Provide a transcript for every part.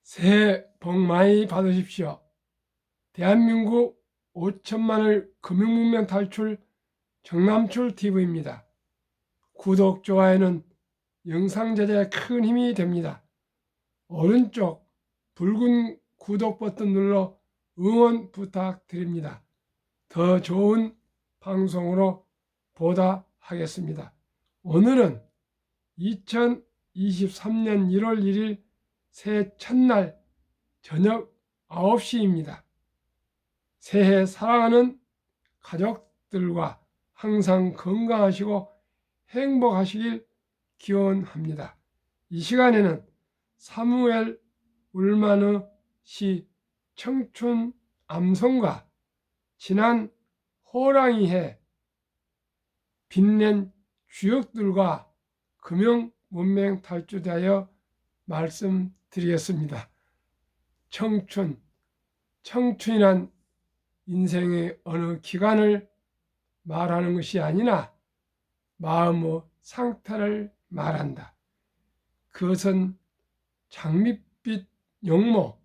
새해 복 많이 받으십시오. 대한민국 5천만을 금융문명 탈출 정남출 TV입니다. 구독, 좋아요는 영상 제작에 큰 힘이 됩니다. 오른쪽 붉은 구독 버튼 눌러 응원 부탁드립니다. 더 좋은 방송으로 보다 하겠습니다. 오늘은 2023년 1월 1일 새해 첫날 저녁 9시입니다. 새해 사랑하는 가족들과 항상 건강하시고 행복하시길 기원합니다. 이 시간에는 사무엘 울마느 시 청춘 암송가 지난 호랑이해 빛낸 주역들과 금융 문명 탈출에 대하여 말씀드리겠습니다. 청춘이란 인생의 어느 기간을 말하는 것이 아니라 마음의 상태를 말한다. 그것은 장밋빛 용모,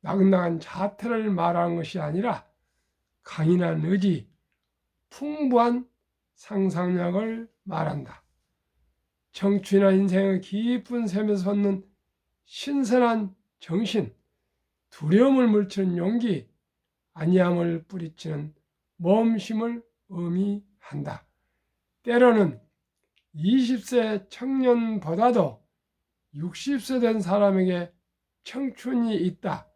낭낭한 자태를 말하는 것이 아니라 강인한 의지, 풍부한 상상력을 말한다. 청춘이란 인생의 깊은 샘에서 솟는 신선한 정신, 두려움을 물치는 용기, 안이함을 뿌리치는 모험심을 의미한다. 때로는 20세 청년보다도 60세 된 사람에게 청춘이 있다.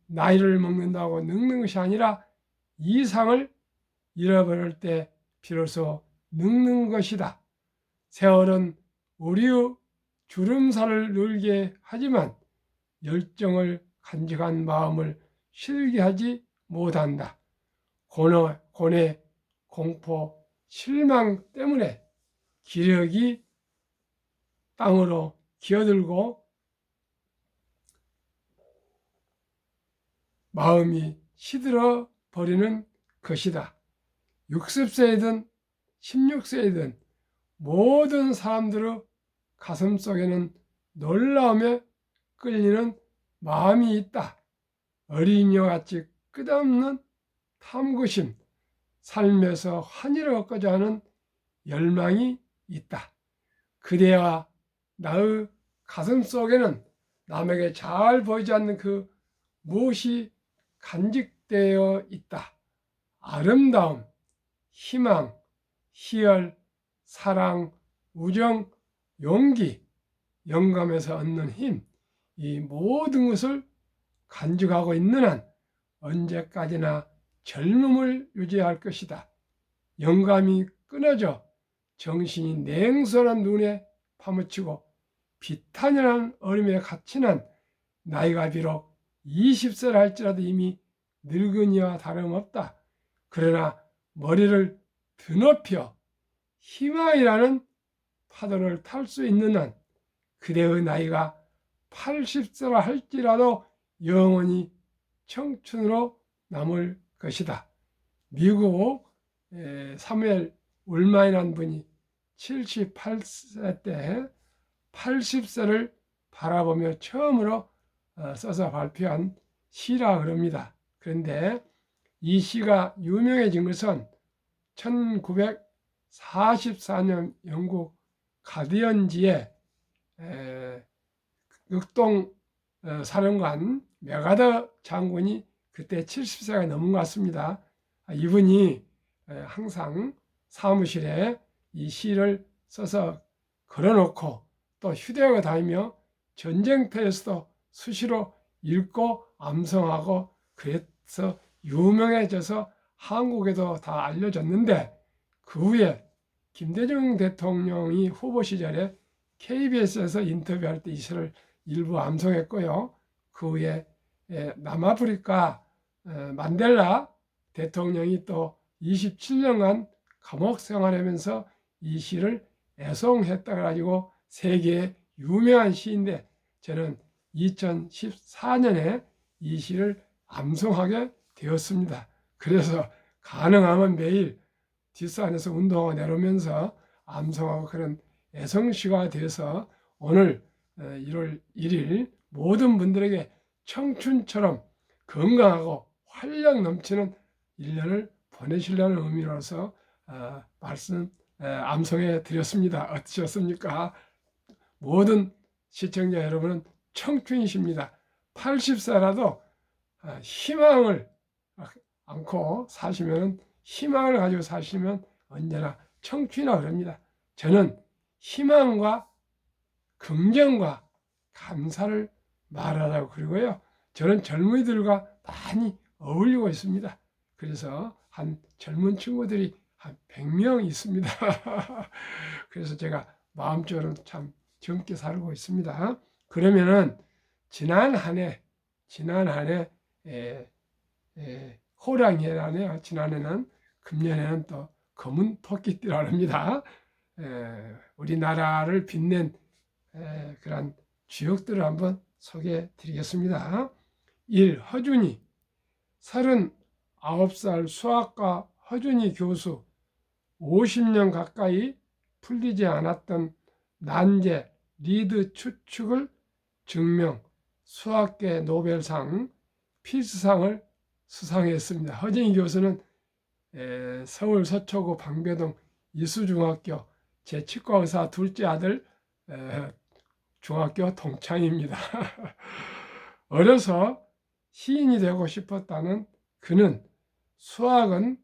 나이를 먹는다고 늙는 것이 아니라 이상을 잃어버릴 때 비로소 늙는 것이다. 세월은 우리의 주름살을 늘게 하지만 열정을 간직한 마음을 실게 하지 못한다. 고뇌, 공포, 실망 때문에 기력이 땅으로 기어들고 마음이 시들어 버리는 것이다. 60세이든 16세이든 모든 사람들의 가슴 속에는 놀라움에 끌리는 마음이 있다. 어린이와 같이 끝없는 탐구심, 삶에서 환희를 얻고자 하는 열망이 있다. 그대와 나의 가슴 속에는 남에게 잘 보이지 않는 그 무엇이 간직되어 있다. 아름다움, 희망, 희열, 사랑, 우정, 용기, 영감에서 얻는 힘, 이 모든 것을 간직하고 있는 한 언제까지나 젊음을 유지할 것이다. 영감이 끊어져 정신이 냉철한 눈에 파묻히고 비탄연한 얼음에 갇힌 한 나이가 비록 20세를 할지라도 이미 늙은이와 다름없다. 그러나 머리를 드높여 희망이라는 파도를 탈 수 있는 한 그대의 나이가 80세라 할지라도 영원히 청춘으로 남을 것이다. 미국 사무엘 울만이라는 분이 78세 때 80세를 바라보며 처음으로 써서 발표한 시라 그럽니다. 그런데 이 시가 유명해진 것은 1944년 영국 가디언지에 극동 사령관 메가더 장군이 그때 70세가 넘은 것 같습니다. 이분이 항상 사무실에 이 시를 써서 걸어놓고 또 휴대하고 다니며 전쟁터에서도 수시로 읽고 암송하고 그래서 유명해져서 한국에도 다 알려졌는데 그 후에 김대중 대통령이 후보 시절에 KBS에서 인터뷰할 때 이 시를 일부 암송했고요. 그 후에 남아프리카 만델라 대통령이 또 27년간 감옥 생활하면서 이 시를 애송했다 가지고 세계에 유명한 시인데 저는 2014년에 이 시를 암송하게 되었습니다. 그래서 가능하면 매일 뒷산에서 운동하고 내려오면서 암송하고 그런 애성시가 돼서 오늘 1월 1일 모든 분들에게 청춘처럼 건강하고 활력 넘치는 1년을 보내시려는 의미로서 암송해 드렸습니다. 어떠셨습니까? 모든 시청자 여러분은 청춘이십니다. 80세라도 희망을 않고 사시면, 희망을 가지고 사시면 언제나 청춘이라고 그럽니다. 저는 희망과 긍정과 감사를 말하라고 그러고요. 저는 젊은이들과 많이 어울리고 있습니다. 그래서 한 젊은 친구들이 한 100명 있습니다. 그래서 제가 마음적으로 참 젊게 살고 있습니다. 그러면은 지난 한 해 호랑이라네요. 지난해는, 금년에는 또 검은 토끼띠라고 합니다. 우리나라를 빛낸 그런 주역들을 한번 소개해 드리겠습니다. 1. 허준이. 39살 수학과 허준이 교수. 50년 가까이 풀리지 않았던 난제 리드 추측을 증명, 수학계 노벨상 피스상을 수상했습니다. 허준이 교수는 서울 서초구 방배동 이수중학교 제7과의사 둘째 아들 중학교 동창입니다. 어려서 시인이 되고 싶었다는 그는 수학은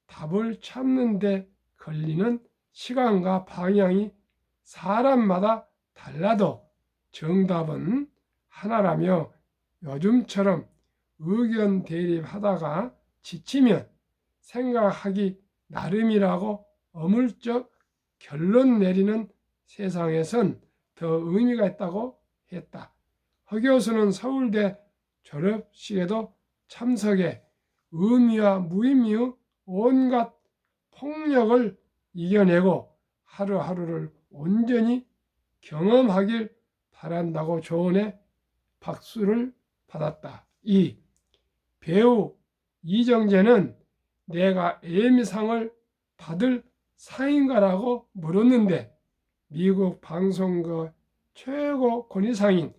답을 찾는 데 걸리는 시간과 방향이 사람마다 달라도 정답은 하나라며 요즘처럼 의견 대립하다가 지치면 생각하기 나름이라고 어물쩍 결론 내리는 세상에선 더 의미가 있다고 했다. 허 교수는 서울대 졸업식에도 참석해 의미와 무의미의 온갖 폭력을 이겨내고 하루하루를 온전히 경험하길 바란다고 조언해 박수를 받았다. 2. 배우 이정재는 내가 에미상을 받을 상인가라고 물었는데 미국 방송국 최고 권위상인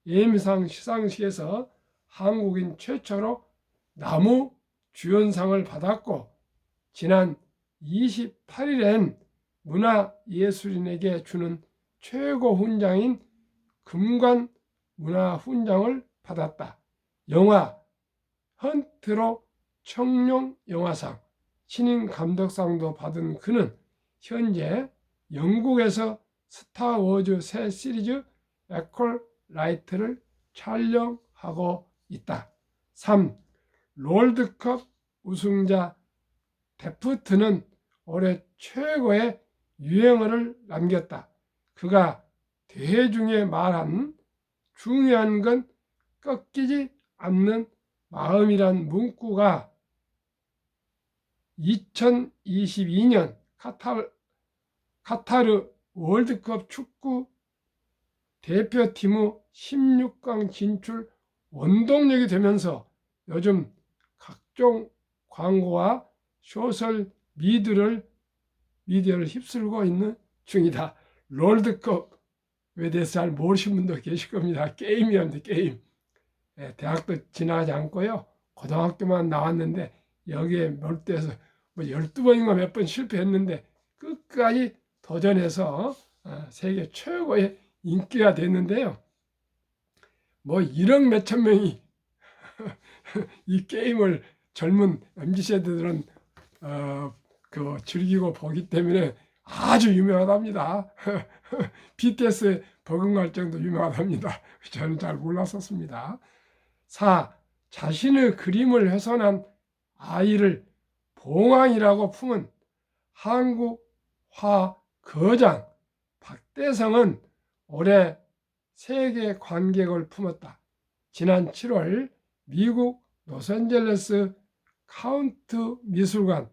에미상 시상식에서 한국인 최초로 나무 주연상을 받았고 지난 28일엔 문화예술인에게 주는 최고 훈장인 금관 문화훈장을 받았다. 영화 헌트로 청룡 영화상, 신인 감독상도 받은 그는 현재 영국에서 스타워즈 새 시리즈 에콜라이트를 촬영하고 있다. 3. 롤드컵 우승자 데프트는 올해 최고의 유행어를 남겼다. 그가 대회 중에 말한 중요한 건 꺾이지 않는 마음이란 문구가 2022년 카타르 월드컵 축구 대표팀의 16강 진출 원동력이 되면서 요즘 각종 광고와 소셜 미디어를 휩쓸고 있는 중이다. 롤드컵에 대해서 잘 모르시는 분도 계실 겁니다. 게임이랍니다. 게임. 대학도 지나가지 않고요. 고등학교만 나왔는데 여기에 몰두해서 12번인가 몇 번 실패했는데 끝까지 도전해서 세계 최고의 인기가 됐는데요. 1억 몇천 명이 이 게임을 젊은 MZ세대들은 즐기고 보기 때문에 아주 유명하답니다. BTS에 버금갈 정도 유명하답니다. 저는 잘 몰랐었습니다. 4. 자신의 그림을 훼손한 아이를 봉황이라고 품은 한국 화 거장 박대성은 올해 세계 관객을 품었다. 지난 7월 미국 로스앤젤레스 카운트 미술관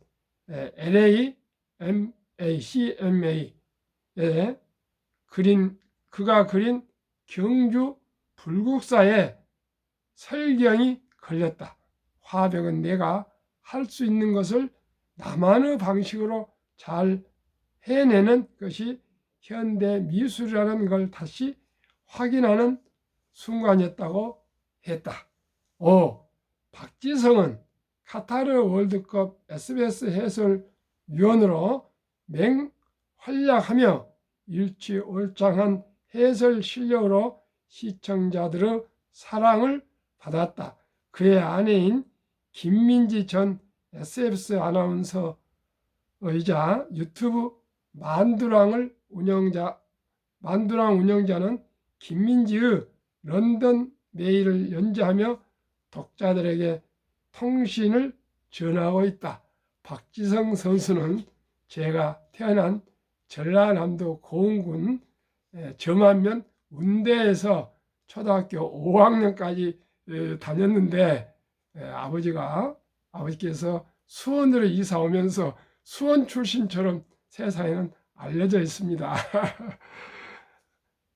LAMACMA에 그가 그린 경주 불국사에 설경이 걸렸다. 화백은 내가 할 수 있는 것을 나만의 방식으로 잘 해내는 것이 현대 미술이라는 걸 다시 확인하는 순간이었다고 했다. 5. 박지성은 카타르 월드컵 SBS 해설위원으로 맹활약하며 일취월장한 해설 실력으로 시청자들의 사랑을 받았다. 그의 아내인 김민지 전 SBS 아나운서이자 유튜브 만두랑 운영자는 김민지의 런던 메일을 연재하며 독자들에게 통신을 전하고 있다. 박지성 선수는 제가 태어난 전라남도 고흥군 점안면 운대에서 초등학교 5학년까지 다녔는데 아버지께서 수원으로 이사 오면서 수원 출신처럼 세상에는 알려져 있습니다.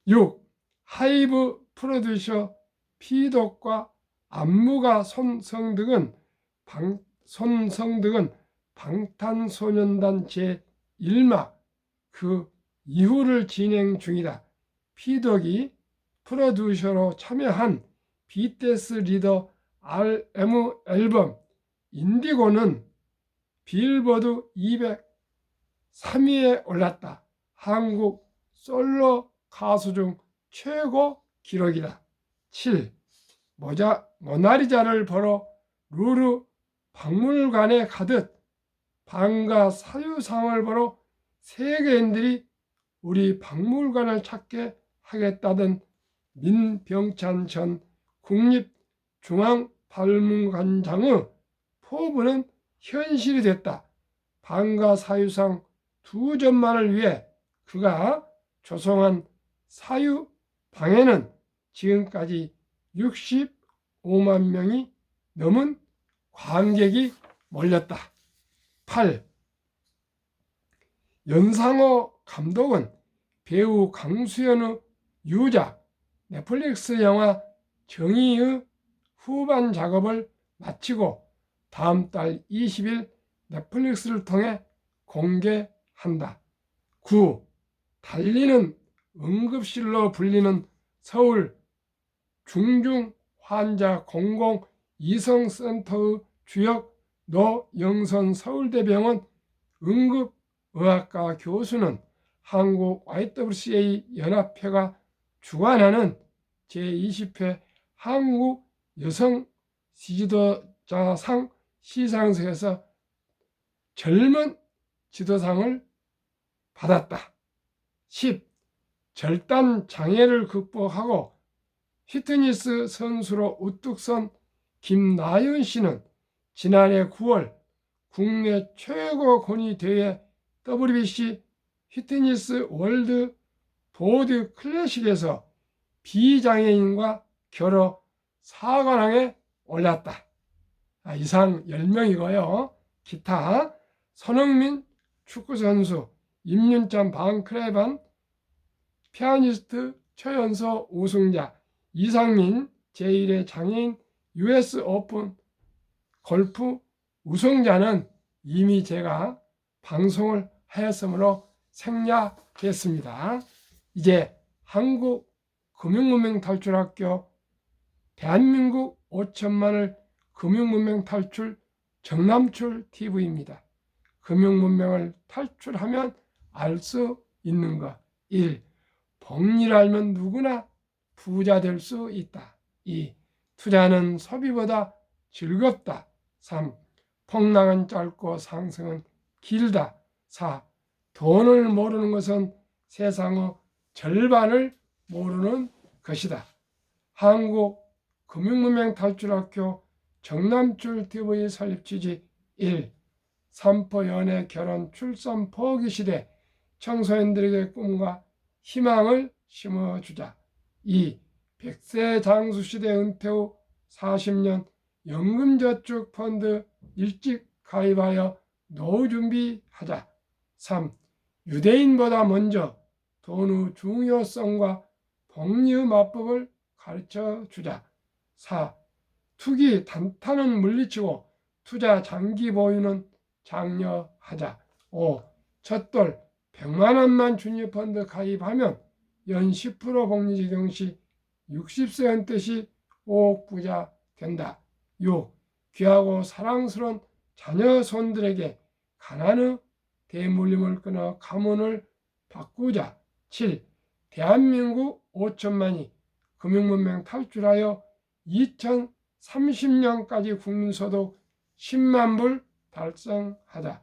6. 하이브 프로듀서 피독과 안무가 손성득은 방탄소년단 제1막 그 이후를 진행 중이다. 피독이 프로듀서로 참여한 BTS 리더 RM 앨범 인디고는 빌보드 203위에 올랐다. 한국 솔로 가수 중 최고 기록이다. 7. 모나리자를 보러 루르 박물관에 가듯 방가 사유상을 보러 세계인들이 우리 박물관을 찾게 하겠다던 민병찬 전 국립중앙박물관장의 포부는 현실이 됐다. 방가 사유상 2점만을 위해 그가 조성한 사유방에는 지금까지 65만 명이 넘은 관객이 몰렸다. 8. 연상호 감독은 배우 강수연의 유작 넷플릭스 영화 정의의 후반 작업을 마치고 다음 달 20일 넷플릭스를 통해 공개한다. 9. 달리는 응급실로 불리는 서울 중증환자 공공이성센터의 주역 노영선 서울대병원 응급의학과 교수는 한국 YWCA 연합회가 주관하는 제20회 한국 여성 지도자상 시상식에서 젊은 지도상을 받았다. 10. 절단 장애를 극복하고 피트니스 선수로 우뚝 선 김나연 씨는 지난해 9월 국내 최고 권위 대회 WBC 피트니스 월드 보드 클래식에서 비장애인과 겨뤄 4관왕에 올랐다. 이상 10명이고요. 기타 손흥민 축구선수, 임윤찬 방크레반, 피아니스트 최연소 우승자, 이상민 제1회 장애인 US 오픈 골프 우승자는 이미 제가 방송을 하였으므로 생략했습니다. 이제 한국 금융문명 탈출학교 대한민국 5천만을 금융문명 탈출 정남출 TV입니다. 금융문명을 탈출하면 알 수 있는 것. 1. 복리를 알면 누구나 부자 될 수 있다. 2. 투자는 소비보다 즐겁다. 3. 폭락은 짧고 상승은 길다. 4. 돈을 모르는 것은 세상의 절반을 모르는 것이다. 한국 금융문명 탈출학교 정남출 TV 설립 취지 1. 삼포 연애 결혼 출산 포기 시대 청소년들에게 꿈과 희망을 심어주자. 2. 100세 장수 시대 은퇴 후 40년 연금저축펀드 일찍 가입하여 노후 준비하자. 3. 유대인보다 먼저 돈의 중요성과 복리의 맞법을 가르쳐 주자. 4. 투기 단타는 물리치고 투자 장기 보유는 장려하자. 5. 첫돌 100만 원만 주니펀드 가입하면 연 10% 복리 적용 시 60세 은뜻이 5억 부자 된다. 6. 귀하고 사랑스러운 자녀 손들에게 가난의 대물림을 끊어 가문을 바꾸자. 7. 대한민국 5천만이 금융문명 탈출하여 2030년까지 국민소득 10만 불 달성하자.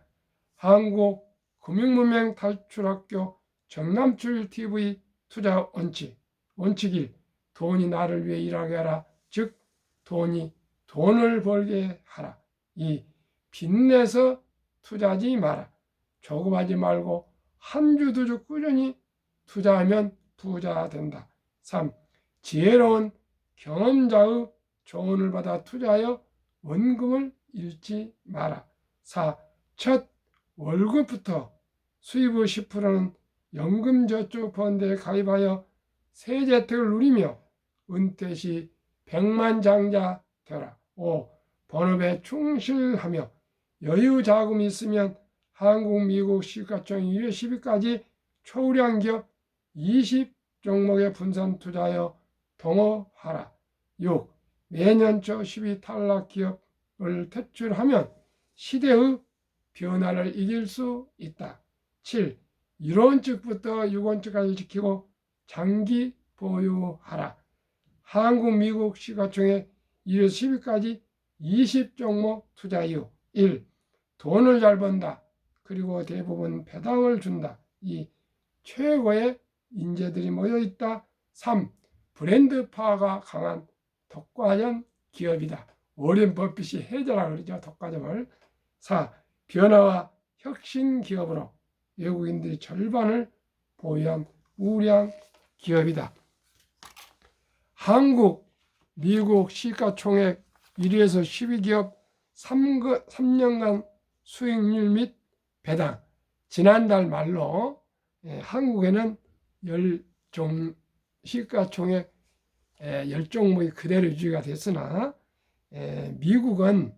한국 금융문명 탈출학교 정남출TV 투자 원칙. 원칙 1. 돈이 나를 위해 일하게 하라. 즉 돈이 돈을 벌게 하라. 2. 빚내서 투자하지 마라. 조급하지 말고 한 주 두 주 꾸준히 투자하면 부자 된다. 3. 지혜로운 경험자의 조언을 받아 투자하여 원금을 잃지 마라. 4. 첫 월급부터 수입의 10%는 연금저축펀드에 가입하여 세제혜택을 누리며 은퇴 시 백만장자 되라. 5. 본업에 충실하며 여유 자금이 있으면 한국, 미국 시가총 1회 10위까지 초우량 기업 20종목에 분산 투자하여 동업하라. 6. 매년 초 10위 탈락 기업을 퇴출하면 시대의 변화를 이길 수 있다. 7. 1원칙부터 6원칙까지 지키고 장기 보유하라. 한국, 미국 시가총액 1에서 10위까지 20종목 투자 이유. 1. 돈을 잘 번다. 그리고 대부분 배당을 준다. 2. 최고의 인재들이 모여있다. 3. 브랜드 파워가 강한 독과점 기업이다. 워렌 버핏이 해자라 그러죠. 독과점을. 4. 변화와 혁신 기업으로 외국인들이 절반을 보유한 우량 기업이다. 한국, 미국 시가총액 1위에서 10위 기업 3년간 수익률 및 배당. 지난달 말로 한국에는 시가총액 10종목이 그대로 유지가 됐으나 미국은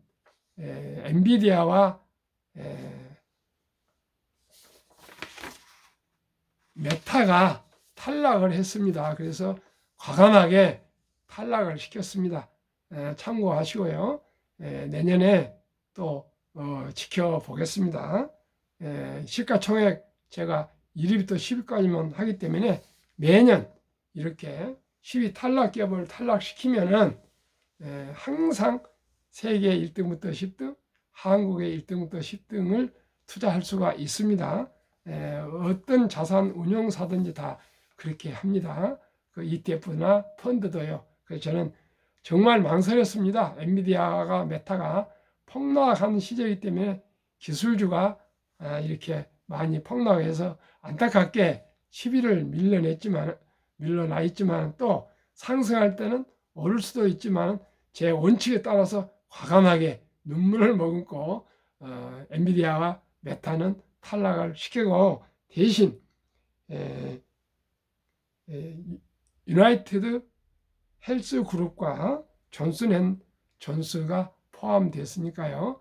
엔비디아와 메타가 탈락을 했습니다. 그래서 과감하게 탈락을 시켰습니다. 참고하시고요. 내년에 또 지켜보겠습니다. 시가총액 제가 1위부터 10위까지만 하기 때문에 매년 이렇게 10위 탈락 기업을 탈락시키면은 항상 세계 1등부터 10등, 한국의 1등부터 10등을 투자할 수가 있습니다. 어떤 자산 운용사든지 다 그렇게 합니다. 그 ETF나 펀드도요. 그래서 저는 정말 망설였습니다. 엔비디아가 메타가 폭락하는 시절이기 때문에 기술주가 이렇게 많이 폭락해서 안타깝게 10위를 밀려나 있지만 또 상승할 때는 오를 수도 있지만 제 원칙에 따라서 과감하게 눈물을 머금고 엔비디아와 메타는 탈락을 시키고 대신 유나이티드 헬스 그룹과 존슨앤존스가 포함됐으니까요.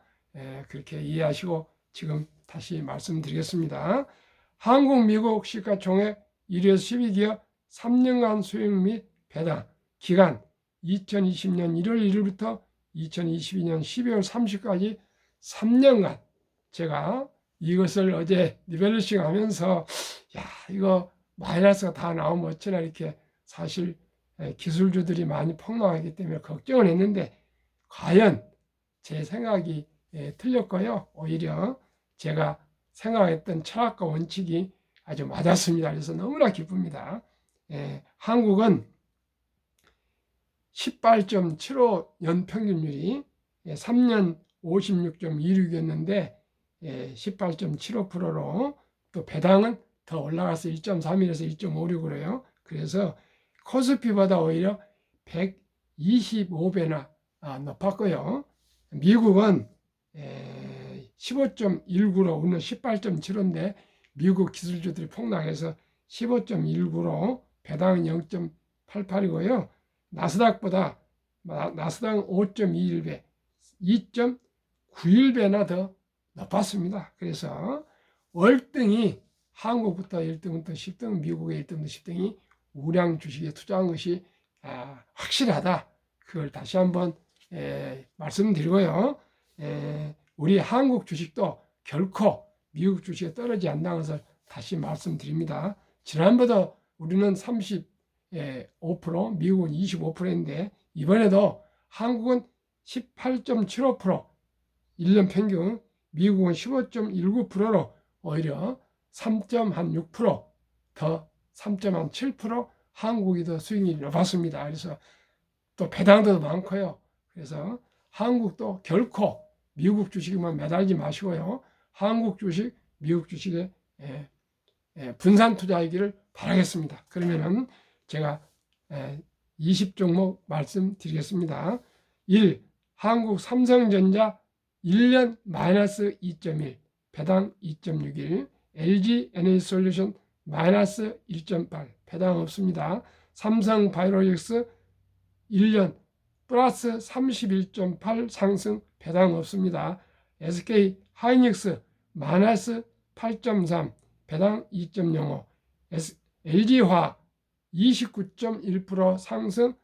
그렇게 이해하시고 지금 다시 말씀드리겠습니다. 한국, 미국 시가총액 1위에서 10위 기업 3년간 수익 및 배당 기간 2020년 1월 1일부터 2022년 12월 30일까지 3년간 제가 이것을 어제 리밸런싱 하면서 이거 마이너스가 다 나오면 어쩌나 이렇게 사실 기술주들이 많이 폭락하기 때문에 걱정을 했는데 과연 제 생각이 틀렸고요. 오히려 제가 생각했던 철학과 원칙이 아주 맞았습니다. 그래서 너무나 기쁩니다. 한국은 18.75 연평균율이 3년 56.26이었는데 18.75%로 또 배당은 더 올라가서 1.31에서 1.56으로요. 그래서 코스피보다 오히려 125배나 높았고요. 미국은 15.19로 오늘 18.75인데 미국 기술주들이 폭락해서 15.19로 배당은 0.88이고요. 나스닥 5.21배, 2.91배나 더 높았습니다. 그래서 월등히 한국부터 1등부터 10등, 미국의 1등부터 10등이 우량 주식에 투자한 것이 확실하다. 그걸 다시 한번 말씀드리고요. 우리 한국 주식도 결코 미국 주식에 떨어지지 않는 것을 다시 말씀드립니다. 지난번에도 우리는 35%, 미국은 25%인데 이번에도 한국은 18.75%, 1년 평균, 미국은 15.19%로 오히려 3.6%더 3.7% 한국이 더 수익률이 높았습니다. 그래서 또 배당도 많고요. 그래서 한국도 결코 미국 주식에만 매달리지 마시고요. 한국 주식, 미국 주식에 분산 투자하기를 바라겠습니다. 그러면은 제가 20종목 말씀드리겠습니다. 1. 한국 삼성전자 1년 마이너스 2.1, 배당 2.61, LG 에너지솔루션 마이너스 1.8, 배당 없습니다. 삼성 바이오로직스 1년 플러스 31.8 상승, 배당 없습니다. SK 하이닉스 마이너스 8.3, 배당 2.05, LG화 29.1% 상승,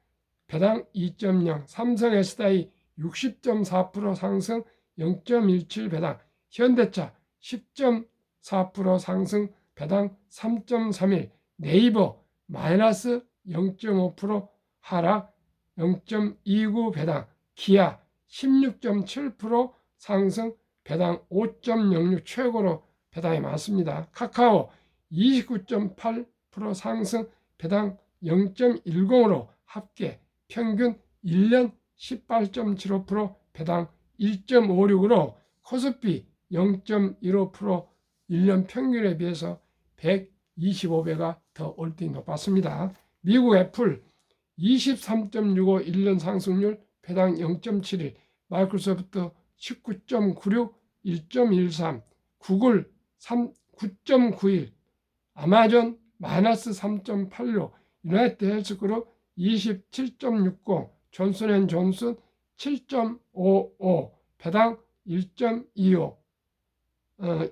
배당 2.0, 삼성 SDI 60.4% 상승, 0.17 배당, 현대차 10.4% 상승, 배당 3.31, 네이버 마이너스 0.5% 하락, 0.29 배당, 기아 16.7% 상승, 배당 5.06 최고로 배당이 많습니다. 카카오 29.8% 상승, 배당 0.10으로 합계 평균 1년 18.75%, 배당 1.56으로 코스피 0.15% 1년 평균에 비해서 125배가 더 월등히 높았습니다. 미국 애플 23.65 1년 상승률, 배당 0.71, 마이크로소프트 19.96 1.13, 구글 9.91, 아마존 마이너스 3.86, 유나이티드 헬스그룹 27.60, 존슨앤존슨 7.55, 배당 1.25,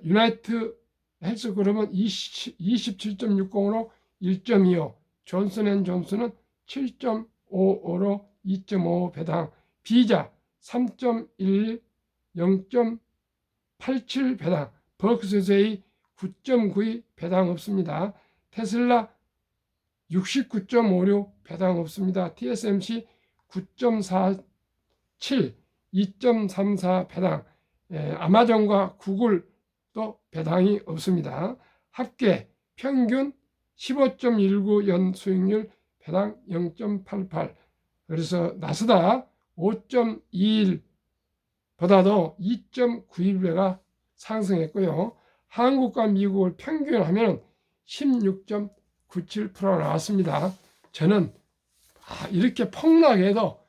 유나이티드 헬스그룹은 27.60으로 1.25, 존슨앤존슨은 7.55로 2.5 배당, 비자 3.11, 0.87 배당, 버크셔세이 9.92 배당 없습니다. 테슬라 69.56 배당 없습니다. TSMC 9.47, 2.34 배당, 아마존과 구글도 배당이 없습니다. 합계 평균 15.19 연 수익률, 배당 0.88. 그래서 나스닥 5.21보다도 2.91배가 상승했고요. 한국과 미국을 평균하면 16.97% 나왔습니다. 저는 이렇게 폭락해도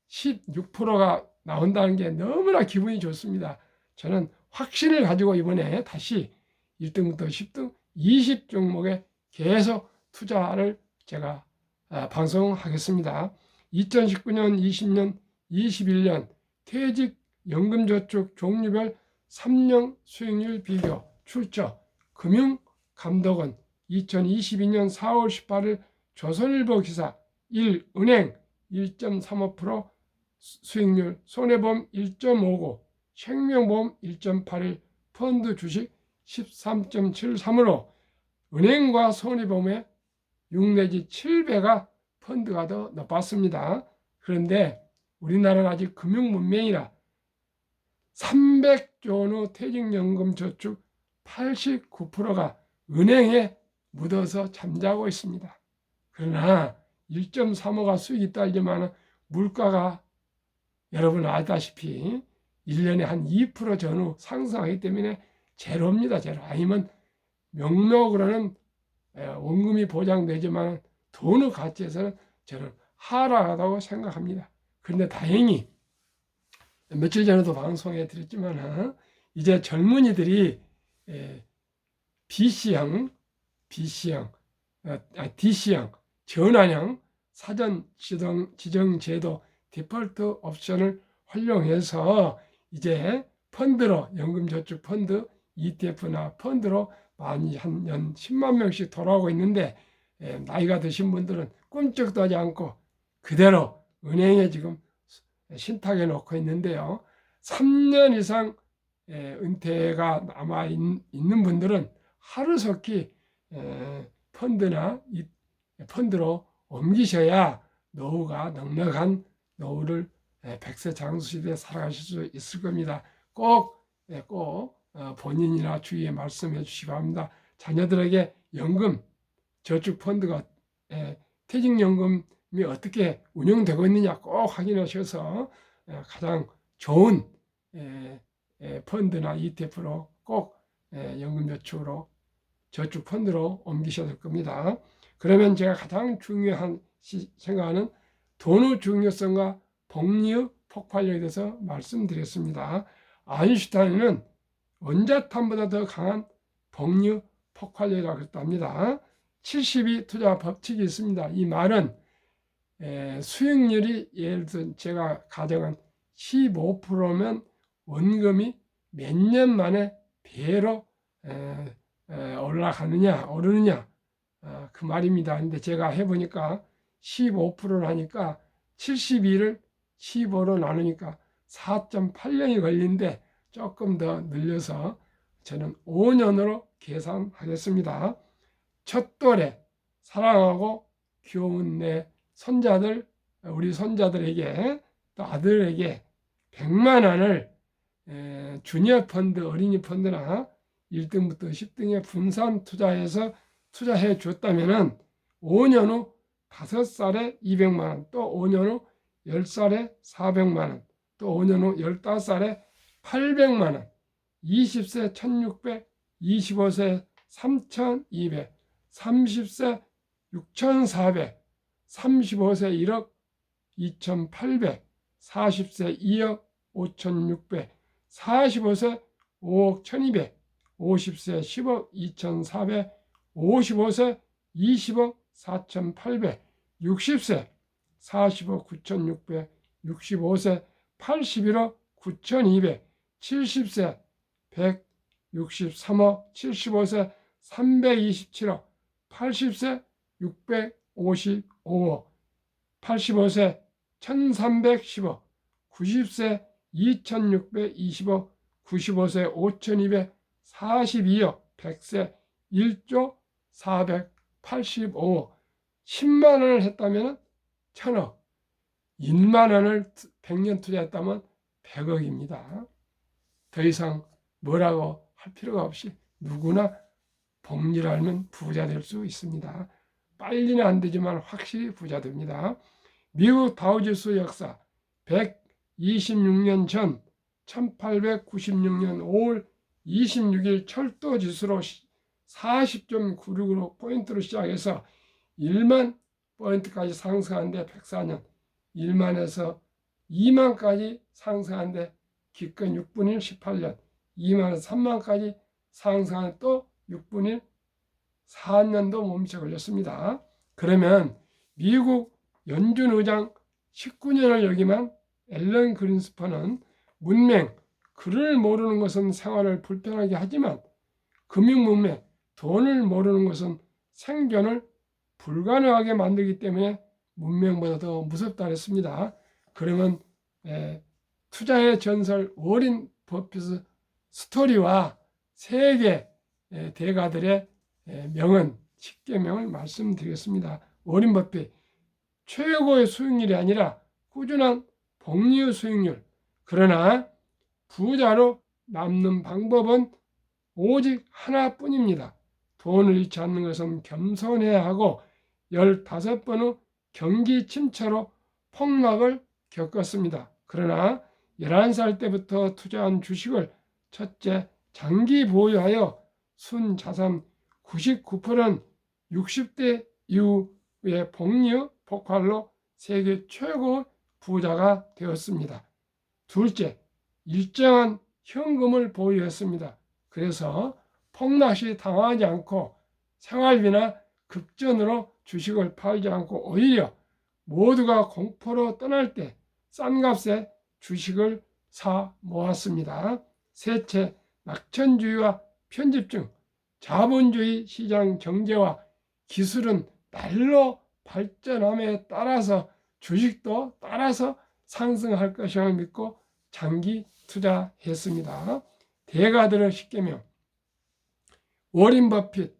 16%가 나온다는 게 너무나 기분이 좋습니다. 저는 확신을 가지고 이번에 다시 1등부터 10등 20종목에 계속 투자를 제가 방송하겠습니다. 2019년, 20년, 21년 퇴직연금저축 종류별 3년 수익률 비교 출처 금융감독원 2022년 4월 18일 조선일보 기사 1. 은행 1.35% 수익률, 손해보험 1.59, 생명보험 1.81, 펀드 주식 13.73으로 은행과 손해보험의 6 내지 7배가 펀드가 더 높았습니다. 그런데 우리나라는 아직 금융문명이라 300조 원의 퇴직연금 저축 89%가 은행에 묻어서 잠자고 있습니다. 그러나 1.35가 수익이 있다지만 물가가 여러분 알다시피 1년에 한 2% 전후 상승하기 때문에 제로입니다. 제로. 아니면 명목으로는 원금이 보장되지만 돈의 가치에서는 저는 하락하다고 생각합니다. 그런데 다행히 며칠 전에도 방송에 드렸지만 이제 젊은이들이 DC형 전환형 사전 지정 제도 디폴트 옵션을 활용해서 이제 펀드로 연금저축 펀드 ETF나 펀드로 많이 한 년 10만 명씩 돌아오고 있는데 나이가 드신 분들은 꿈쩍도 하지 않고 그대로 은행에 지금 신탁해 놓고 있는데요. 3년 이상 은퇴가 남아 있는 분들은 하루속히 펀드나 펀드로 옮기셔야 노후가 넉넉한 노후를 100세 장수시대에 살아가실 수 있을 겁니다. 꼭 본인이나 주위에 말씀해 주시기 바랍니다. 자녀들에게 연금, 저축펀드가 퇴직연금이 어떻게 운영되고 있느냐 꼭 확인하셔서 가장 좋은 펀드나 ETF로 꼭 연금저축으로 저축펀드로 옮기셔야 될 겁니다. 그러면 제가 가장 중요한 생각하는 돈의 중요성과 복리의 폭발력에 대해서 말씀드렸습니다. 아인슈타인은 원자탄보다 더 강한 복리의 폭발력이라고 했답니다. 72 투자 법칙이 있습니다. 이 말은 수익률이 예를 들어 제가 가정한 15%면 원금이 몇 년 만에 배로 오르느냐 그 말입니다. 근데 제가 해보니까 15%를 하니까 72를 15로 나누니까 4.8년이 걸리는데 조금 더 늘려서 저는 5년으로 계산하겠습니다. 첫 돌에 사랑하고 귀여운 내 손자들, 우리 손자들에게 또 아들에게 100만 원을 주니어 펀드, 어린이 펀드나 1등부터 10등에 분산 투자해 줬다면은 5년 후 5살에 200만 원, 또 5년 후 10살에 400만 원, 또 5년 후 15살에 800만 원, 20세 1600, 25세 3200, 30세 6400, 35세 1억 2800, 40세 2억 5600, 45세 5억 1200, 50세 10억 2400, 55세 20억 4800, 60세 40억 9600, 65세 81억 9200, 70세 163억, 75세 327억, 80세 655억, 85세 1310억, 90세 2620억, 95세 5242억, 100세 1조 485억, 10만 원을 했다면 1000억, 1만 원을 100년 투자했다면 100억입니다. 더 이상 뭐라고 할 필요가 없이 누구나 복리를 알면 부자 될 수 있습니다. 빨리는 안 되지만 확실히 부자 됩니다. 미국 다우지수 역사 126년 전 1896년 5월 26일 철도 지수로 40.96으로 포인트로 시작해서 1만 포인트까지 상승하는데 104년, 1만에서 2만까지 상승하는데 기껏 6분의 18년, 2만에서 3만까지 상승하는 또 6분의 4년도 몸체 걸렸습니다. 그러면 미국 연준 의장 19년을 여기만 앨런 그린스펀은 문맹, 글을 모르는 것은 생활을 불편하게 하지만 금융 문맹, 돈을 모르는 것은 생존을 불가능하게 만들기 때문에 문맹보다 더 무섭다 했습니다. 그러면 투자의 전설 워린 버핏 스토리와 세계 대가들의 명언, 10계명을 말씀드리겠습니다. 워린 버핏, 최고의 수익률이 아니라 꾸준한 복리의 수익률. 그러나 부자로 남는 방법은 오직 하나뿐입니다. 돈을 잃지 않는 것은 겸손해야 하고 15번의 경기 침체로 폭락을 겪었습니다. 그러나 11살 때부터 투자한 주식을 첫째, 장기 보유하여 순자산 99%는 60대 이후의 복리 폭발로 세계 최고 부자가 되었습니다. 둘째, 일정한 현금을 보유했습니다. 그래서 폭락시 당하지 않고 생활비나 급전으로 주식을 팔지 않고 오히려 모두가 공포로 떠날 때 싼 값에 주식을 사 모았습니다. 셋째, 낙천주의와 편집증, 자본주의 시장 경제와 기술은 날로 발전함에 따라서 주식도 따라서 상승할 것임을 믿고 장기 투자했습니다. 대가들의 10계명. 워린 버핏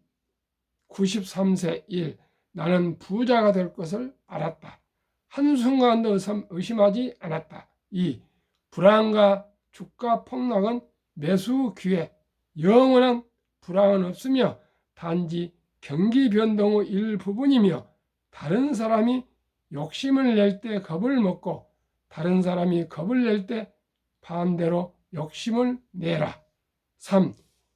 93세 1. 나는 부자가 될 것을 알았다. 한순간도 의심하지 않았다. 2. 불안과 주가 폭락은 매수 기회. 영원한 불황은 없으며 단지 경기 변동의 일부분이며 다른 사람이 욕심을 낼 때 겁을 먹고 다른 사람이 겁을 낼 때 반대로 욕심을 내라. 3.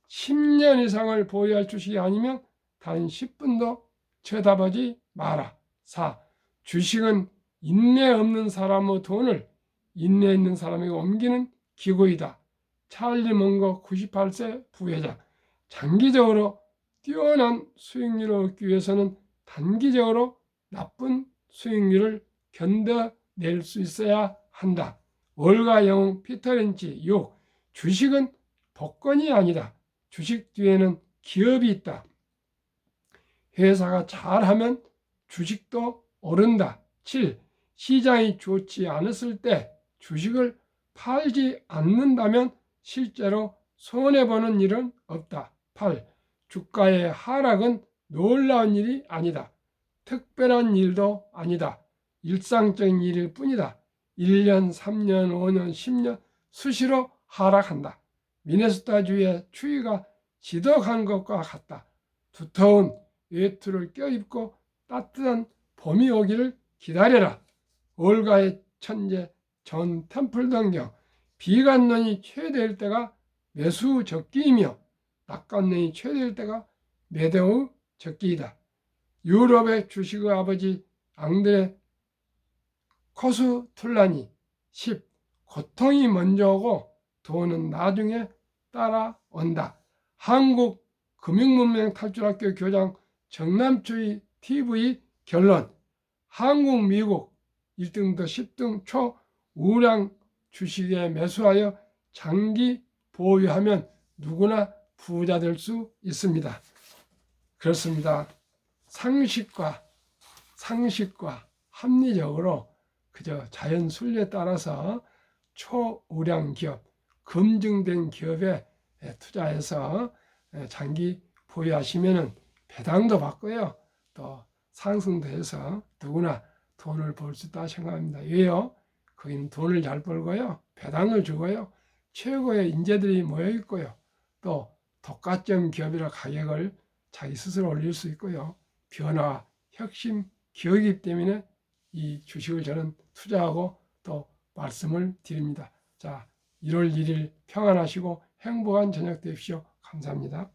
10년 이상을 보유할 주식이 아니면 단 10분도 쳐다보지 마라. 4. 주식은 인내 없는 사람의 돈을 인내 있는 사람에게 옮기는 기구이다. 찰리 먼거 98세 부회장. 장기적으로 뛰어난 수익률을 얻기 위해서는 단기적으로 나쁜 수익률을 견뎌낼 수 있어야 한다. 월가 영웅 피터 린치. 6. 주식은 복권이 아니다. 주식 뒤에는 기업이 있다. 회사가 잘하면 주식도 오른다. 7. 시장이 좋지 않았을 때 주식을 팔지 않는다면 실제로 손해보는 일은 없다. 8. 주가의 하락은 놀라운 일이 아니다. 특별한 일도 아니다. 일상적인 일일 뿐이다. 1년, 3년, 5년, 10년 수시로 하락한다. 미네소타주의 추위가 지독한 것과 같다. 두터운 외투를 껴입고 따뜻한 봄이 오기를 기다려라. 올가의 천재 존 템플던경. 비관론이 최대일 때가 매수 적기이며 낙관론이 최대일 때가 매도의 적기이다. 유럽의 주식의 아버지 앙드레 코스툴라니. 10. 고통이 먼저 오고 돈은 나중에 따라온다. 한국 금융문명 탈출학교 교장 정남추의 TV 결론. 한국, 미국 1등부터 10등 초우량 주식에 매수하여 장기 보유하면 누구나 부자 될 수 있습니다. 그렇습니다. 상식과 합리적으로 그저 자연 순리에 따라서 초우량 기업, 검증된 기업에 투자해서 장기 보유하시면 배당도 받고요. 또 상승도 해서 누구나 돈을 벌 수 있다 생각합니다. 왜요? 거기는 돈을 잘 벌고요. 배당을 주고요. 최고의 인재들이 모여 있고요. 또 독과점 기업이라 가격을 자기 스스로 올릴 수 있고요. 변화, 혁신 기업이기 때문에 이 주식을 저는 투자하고 또 말씀을 드립니다. 자, 1월 1일 평안하시고 행복한 저녁 되십시오. 감사합니다.